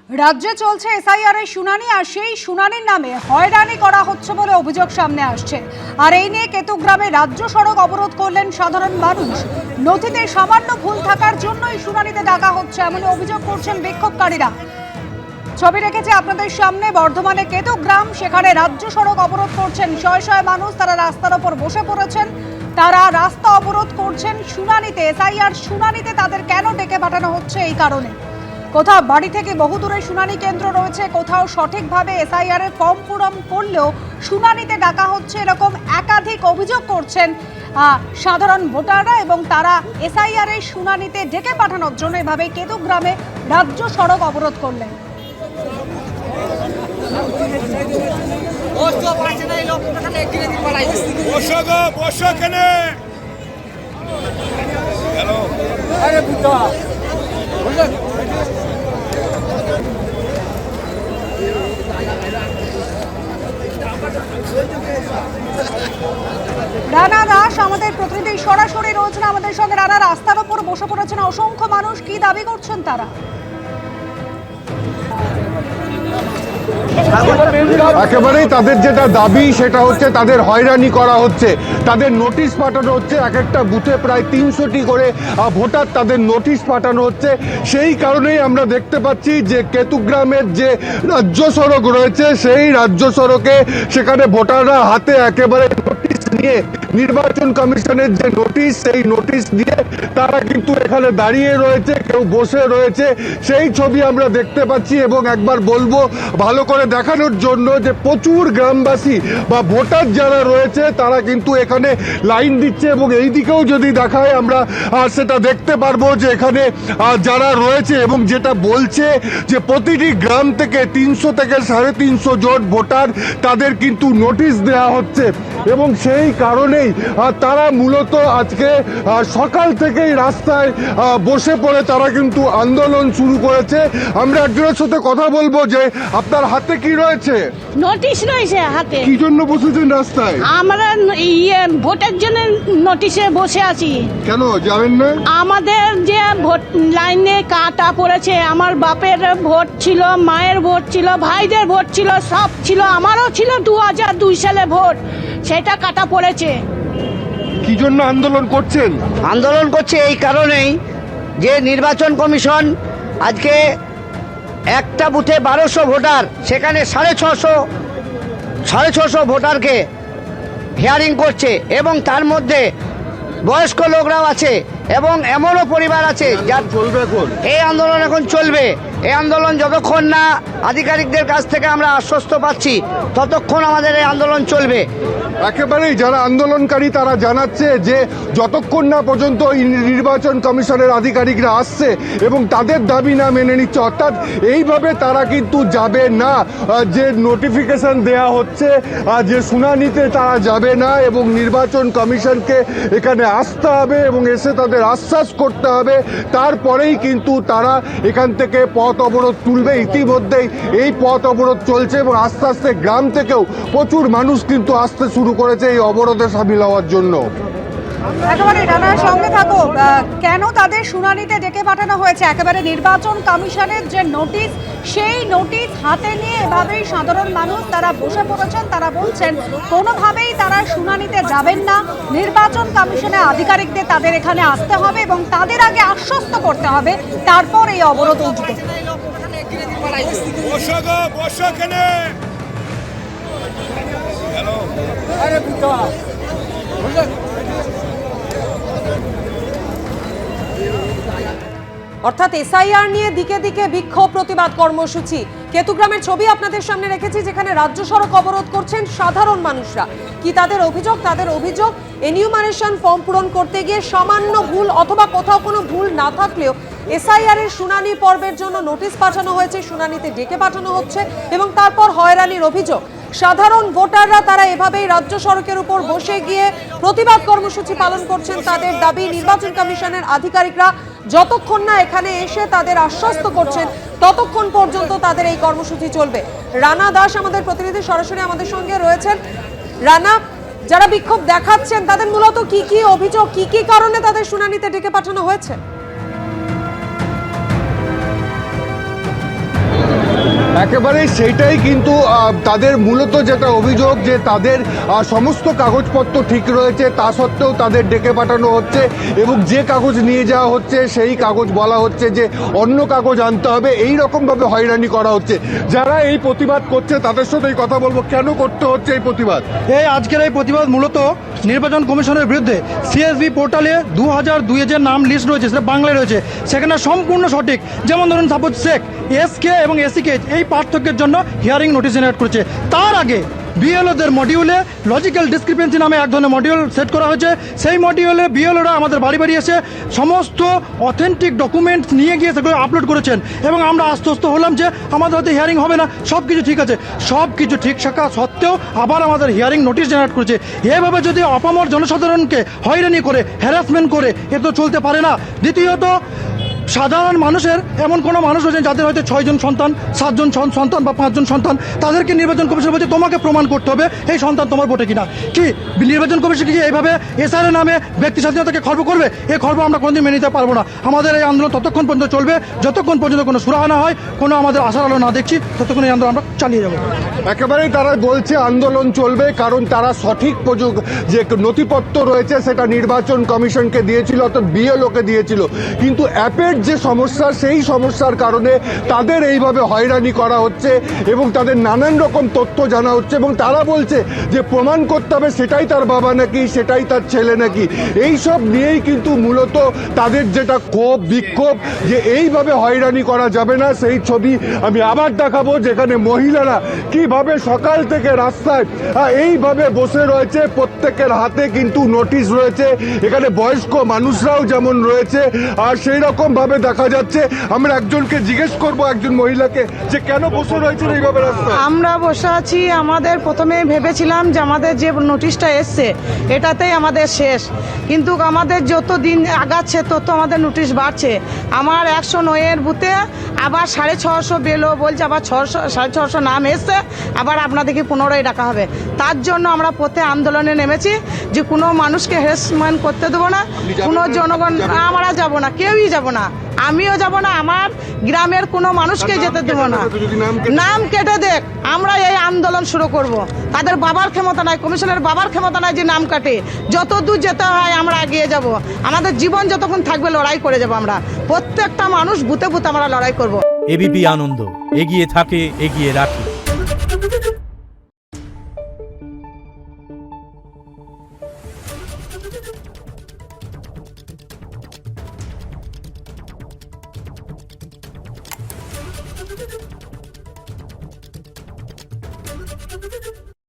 রাজ্যে চলছে এসআইআর এর শুনানি, আর সেই শুনানির নামে হয়রানি করা হচ্ছে বলে অভিযোগ সামনে আসছে। আর এই নিয়ে কেতুগ্রামে রাজ্য সড়ক অবরোধ করলেন সাধারণ মানুষ। নথিতে সামান্য ভুল থাকার জন্যই শুনানিতে ডাকা হচ্ছে এমন অভিযোগ করছেন বিক্ষোভকারীরা। ছবি রেখেছে আপনাদের সামনে বর্ধমানে কেতুগ্রাম, সেখানে রাজ্য সড়ক অবরোধ করছেন শয়ে শয়ে মানুষ। তারা রাস্তার ওপর বসে পড়েছেন, তারা রাস্তা অবরোধ করছেন শুনানিতে, এসআইআর শুনানিতে তাদের কেন ডেকে পাঠানো হচ্ছে এই কারণে। কোথাও বাড়ি থেকে বহু দূরে শুনানি কেন্দ্র রয়েছে, কোথাও সঠিকভাবে এসআইআর এর ফর্ম পূরণ করলেও শুনানিতে ডাকা হচ্ছে, এরকম একাধিক অভিযোগ করছেন সাধারণ ভোটাররা। এবং তারা এসআইআর এর শুনানিতে ডেকে পাঠানোর জন্য এভাবে কেতুগ্রামে রাজ্য সড়ক অবরোধ করলেন। রানা দাস আমাদের প্রতিনিধি সরাসরি রয়েছেন আমাদের সঙ্গে। রানা, রাস্তার উপর বসে পড়েছেন অসংখ্য মানুষ, কি দাবি করছেন তারা? একেবারেই তাদের যেটা দাবি সেটা হচ্ছে তাদের হয়রানি করা হচ্ছে, তাদের নোটিশ পাঠানো হচ্ছে। এক একটা বুথে প্রায় 300টি করে ভোটার তাদের নোটিশ পাঠানো হচ্ছে। সেই কারণেই আমরা দেখতে পাচ্ছি যে কেতুগ্রামের যে রাজ্য সড়ক রয়েছে সেই রাজ্য সড়কে সেখানে ভোটাররা হাতে একেবারে নোটিশ নিয়ে, নির্বাচন কমিশনের যে নোটিশ সেই নোটিশ দিয়ে তারা কিন্তু এখানে দাঁড়িয়ে রয়েছে, কেউ বসে রয়েছে, সেই ছবি আমরা দেখতে পাচ্ছি। এবং একবার বলবো ভালো করে দেখানোর জন্য যে প্রচুর গ্রামবাসী বা ভোটার যারা রয়েছে তারা কিন্তু এখানে লাইন দিচ্ছে। এবং এই দিকেও যদি দেখায় আমরা সেটা দেখতে পারবো যে এখানে যারা রয়েছে এবং যেটা বলছে যে প্রতিটি গ্রাম থেকে 300 থেকে 350 জন ভোটার তাদের কিন্তু নোটিশ দেওয়া হচ্ছে। এবং সেই কারণেই তারা মূলত আজকে সকাল থেকেই রাস্তায় বসে পড়ে তারা কিন্তু আন্দোলন শুরু করেছে। আমরা একজনের সাথে কথা বলবো যে আপনার হাতে কি রয়েছে? নোটিশ রয়েছে হাতে। কি জন্য বসেছেন রাস্তায়? আমরা ভোটের জন্য নোটিশে বসে আছি। কেন যাবেন না? আমাদের যে ভোট লাইনে কাটা পড়েছে, আমার বাপের ভোট ছিল, মায়ের ভোট ছিল, ভাইদের ভোট ছিল, সব ছিল, আমারও ছিল 2002 সালে ভোট, সেটা কাটা পড়েছে। কি জন্য আন্দোলন করছেন? আন্দোলন করছে এই কারণেই যে নির্বাচন কমিশন আজকে একটা বুথে 1200 ভোটার, সেখানে 650 ভোটারকে হিয়ারিং করছে। এবং তার মধ্যে বয়স্ক লোকরাও আছে এবং এমনও পরিবার আছে যার চলবে এখন এই আন্দোলন এখন চলবে। এই আন্দোলন যতক্ষণ না আধিকারিকদের কাছ থেকে আমরা আশ্বস্ত পাচ্ছি ততক্ষণ আমাদের এই আন্দোলন চলবে। একেবারেই যারা আন্দোলনকারী তারা জানাচ্ছে যে যতক্ষণ না পর্যন্ত নির্বাচন কমিশনের আধিকারিকরা আসছে এবং তাদের দাবি না মেনে নিচ্ছে, অর্থাৎ এইভাবে তারা কিন্তু যাবে না। যে নোটিফিকেশন দেয়া হচ্ছে যে শুনানিতে তারা যাবে না এবং নির্বাচন কমিশনকে এখানে আসতে হবে এবং এসে তাদের আশ্বাস করতে হবে, তারপরেই কিন্তু তারা এখান থেকে পথ অবরোধ তুলবে। ইতিমধ্যেই এই পথ অবরোধ চলছে এবং আস্তে আস্তে গ্রাম থেকেও প্রচুর মানুষ কিন্তু আসতে শুরু করেছে এই অবরোধে সামিল হওয়ার জন্য। একেবারে রানার সঙ্গে থাকো, কেন তাদের শুনানিতে ডেকে পাঠানো হয়েছে? একেবারে নির্বাচন কমিশনের যে নোটিশ সেই নোটিশ হাতে নিয়ে এভাবেই সাধারণ মানুষ তারা বসে পড়েছেন। তারা বলছেন কোনোভাবেই তারা শুনানিতে যাবেন না, নির্বাচন কমিশনের আধিকারিকদের তাদের এখানে আসতে হবে এবং তাদের আগে আশ্বস্ত করতে হবে, তারপর এই অবরোধ উঠবে। অর্থাৎ এসআইআর নিয়ে দিকে দিকে বিক্ষোভ, প্রতিবাদ কর্মসূচি। কেতুগ্রামের ছবি আপনাদের সামনে রেখেছি, যেখানে রাজ্য সড়ক অবরোধ করছেন সাধারণ মানুষরা। কি তাদের অভিযোগ? তাদের অভিযোগ এনিউমারেশন ফর্ম পূরণ করতে গিয়ে সামান্য ভুল অথবা কোথাও কোনো ভুল না থাকলেও এসআইআর এর শুনানি পর্বের জন্য নোটিশ পাঠানো হয়েছে, শুনানিতে ডেকে পাঠানো হচ্ছে এবং তারপর হয়রানির অভিযোগ। সাধারণ ভোটাররা তারা এভাবেই রাজ্য সড়কের উপর বসে গিয়ে প্রতিবাদ কর্মসূচি পালন করছেন। তাদের দাবি নির্বাচন কমিশনের আধিকারিকরা যতক্ষণ না এখানে এসে তাদের আশ্বস্ত করছেন ততক্ষণ পর্যন্ত তাদের এই কর্মসূচি চলবে। রানা দাস আমাদের প্রতিনিধি সরাসরি আমাদের সঙ্গে রয়েছেন। রানা, যারা বিক্ষোভ দেখাচ্ছেন তাদের মূলত কি কি অভিযোগ, কি কি কারণে তাদের শুনানিতে ডেকে পাঠানো হয়েছে? একেবারে সেইটাই কিন্তু তাদের মূলত যেটা অভিযোগ যে তাদের সমস্ত কাগজপত্র ঠিক রয়েছে, তা সত্ত্বেও তাদের ডেকে পাঠানো হচ্ছে এবং যে কাগজ নিয়ে যাওয়া হচ্ছে সেই কাগজ বলা হচ্ছে যে অন্য কাগজ আনতে হবে। এই রকমভাবে হয়রানি করা হচ্ছে। যারা এই প্রতিবাদ করছে তাদের সাথে এই কথা বলবো, কেন করতে হচ্ছে এই প্রতিবাদ? আজকের এই প্রতিবাদ মূলত নির্বাচন কমিশনের বিরুদ্ধে। সিএসভি পোর্টালে 2002 যে নাম লিস্ট রয়েছে সেটা বাংলায় রয়েছে, সেখানে সম্পূর্ণ সঠিক। যেমন ধরুন সাপোজ শেখ, এসকে এবং এসিকে এই পার্থক্যের জন্য হিয়ারিং নোটিশ জেনারেট করেছে। তার আগে বিএলওদের মডিউলে লজিক্যাল ডিসক্রিপেন্সি নামে এক ধরনের মডিউল সেট করা হয়েছে। সেই মডিউলে বিএলওরা আমাদের বাড়ি বাড়ি এসে সমস্ত অথেন্টিক ডকুমেন্টস নিয়ে গিয়ে সেগুলো আপলোড করেছেন এবং আমরা আশ্বস্ত হলাম যে আমাদের হয়তো হিয়ারিং হবে না, সব কিছু ঠিক আছে। সব কিছু ঠিক থাকা সত্ত্বেও আবার আমাদের হিয়ারিং নোটিশ জেনারেট করেছে। এভাবে যদি অপামর জনসাধারণকে হয়রানি করে, হ্যারাসমেন্ট করে, এ তো চলতে পারে না। দ্বিতীয়ত, সাধারণ মানুষের এমন কোনো মানুষ রয়েছেন যাদের হয়তো 6 জন সন্তান, 7 জন সন্তান বা 5 জন সন্তান, তাদেরকে নির্বাচন কমিশন বলছে তোমাকে প্রমাণ করতে হবে এই সন্তান তোমার ভোটে কিনা। কি নির্বাচন কমিশন কি এইভাবে এসআর নামে ব্যক্তি স্বাধীনতাকে খর্ব করবে? এই খর্ব আমরা কোনোদিন মেনে নিতে পারবো না। আমাদের এই আন্দোলন ততক্ষণ পর্যন্ত চলবে যতক্ষণ পর্যন্ত কোনো সুরাহা না হয়, কোনো আমাদের আশার আলো না দেখছি, ততক্ষণ এই আন্দোলন আমরা চালিয়ে যাবো। একেবারেই তারা বলছে আন্দোলন চলবে, কারণ তারা সঠিক যে নথিপত্র রয়েছে সেটা নির্বাচন কমিশনকে দিয়েছিল, অর্থাৎ বিএলওকে দিয়েছিল। কিন্তু অ্যাপের যে সমস্যা, সেই সমস্যার কারণে তাদের এইভাবে হয়রানি করা হচ্ছে এবং তাদের নানান রকম তথ্য জানা হচ্ছে এবং তারা বলছে যে প্রমাণ করতে হবে সেটাই তার বাবা নাকি, সেটাই তার ছেলে নাকি। এই সব নিয়েই কিন্তু মূলত তাদের যেটা ক্ষোভ, বিক্ষোভ, যে এইভাবে হয়রানি করা যাবে না। সেই ছবি আমি আবার দেখাবো, যেখানে মহিলারা কিভাবে সকাল থেকে রাস্তায় এইভাবে বসে রয়েছে, প্রত্যেকের হাতে কিন্তু নোটিশ রয়েছে। এখানে বয়স্ক মানুষরাও যেমন রয়েছে, আর সেই রকম ভাবে দেখা যাচ্ছে। আমরা একজনকে জিজ্ঞেস করব, একজন মহিলাকে, যে কেন বসে রয়েছেন এইভাবে রাস্তায়? আমরা বসে আছি, আমাদের প্রথমে ভেবেছিলাম যে আমাদের যে নোটিশটা এসছে এটাতেই আমাদের শেষ, কিন্তু আমাদের যত দিন আগাচ্ছে তত আমাদের নোটিশ বাড়ছে। আমার 109 বুথে আবার 650 বেলো বলছে, আবার 650 নাম এসছে, আবার আপনাদেরকে পুনরায় ডাকা হবে। তার জন্য আমরা পথে আন্দোলনে নেমেছি যে কোনো মানুষকে হ্যারাসমেন্ট করতে দেবো না, কোনো জনগণ, আমরা যাব না, কেউই যাব না, আমিও যাব না, আমার গ্রামের কোনো মানুষকে যেতে দেবো না। নাম কেটে দেখ, আমরা এই আন্দোলন শুরু করব। তাদের বাবার ক্ষমতা নাই, কমিশনের বাবার ক্ষমতা নাই যে নাম কাটে। যত দূর যেতে হয় আমরা এগিয়ে যাব, আমাদের জীবন যতক্ষণ থাকবে লড়াই করে যাব। আমরা প্রত্যেকটা মানুষ বুথে বুথে আমরা লড়াই করব। এবিপি আনন্দ, এগিয়ে থাকে, এগিয়ে রাখে।